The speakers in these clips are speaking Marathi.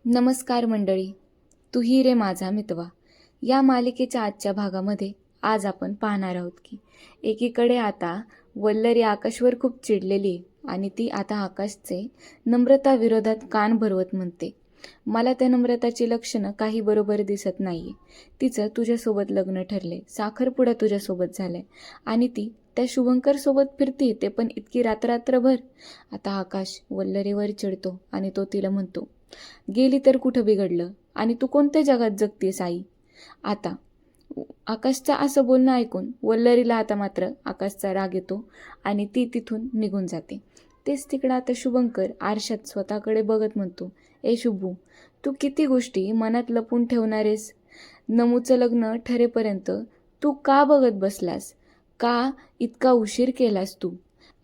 नमस्कार मंडळी, तूही रे माझा मितवा या मालिकेच्या आजच्या भागामध्ये आज आपण पाहणार आहोत की एकीकडे आता वल्लरी आकाशवर खूप चिडलेली आहे आणि ती आता आकाशचे नम्रता विरोधात कान भरवत म्हणते, मला त्या नम्रताची लक्षणं काही बरोबर दिसत नाहीये. तिचं तुझ्यासोबत लग्न ठरले, साखरपुडा तुझ्यासोबत झालाय आणि ती त्या शुभंकर सोबत फिरती, ते पण इतकी रात्रभर. आता आकाश वल्लरीवर चिडतो आणि तो तिला म्हणतो, गेली तर कुठं बिघडलं आणि तू कोणत्या जगात जगतेस आई. आता आकाशचं असं बोलणं ऐकून वल्लरीला आता मात्र आकाशचा राग येतो आणि ती तिथून निघून जाते. तेच तिकडं आता शुभंकर आरशात स्वतःकडे बघत म्हणतो, ए शुभू, तू किती गोष्टी मनात लपून ठेवणारेस. नमूचं लग्न ठरेपर्यंत तू का बघत बसलास, का इतका उशीर केलास तू.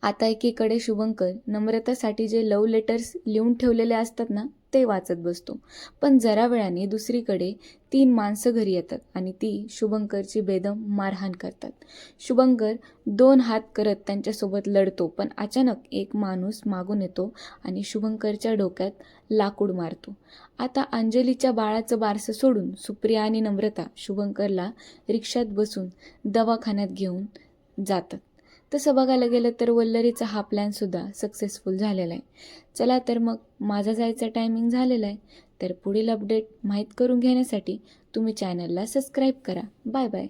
आता एकीकडे शुभंकर नम्रतासाठी जे लव्ह लेटर्स लिहून ठेवलेले असतात ना, ते वाचत बसतो. पण जरा वेळाने दुसरीकडे 3 माणसं घरी येतात आणि ती शुभंकरची बेदम मारहाण करतात. शुभंकर 2 हात करत त्यांच्यासोबत लढतो, पण अचानक एक माणूस मागून येतो आणि शुभंकरच्या डोक्यात लाकूड मारतो. आता अंजलीच्या बाळाचं बारसं सोडून सुप्रिया आणि नम्रता शुभंकरला रिक्षात बसून दवाखान्यात घेऊन जातात. तसं बघायला गेलं तर वल्लरीचा हा प्लॅनसुद्धा सक्सेसफुल झालेला आहे. चला तर मग माझा जायचा टायमिंग झालेला आहे. तर पुढील अपडेट माहीत करून घेण्यासाठी तुम्ही चॅनलला सबस्क्राईब करा. Bye bye.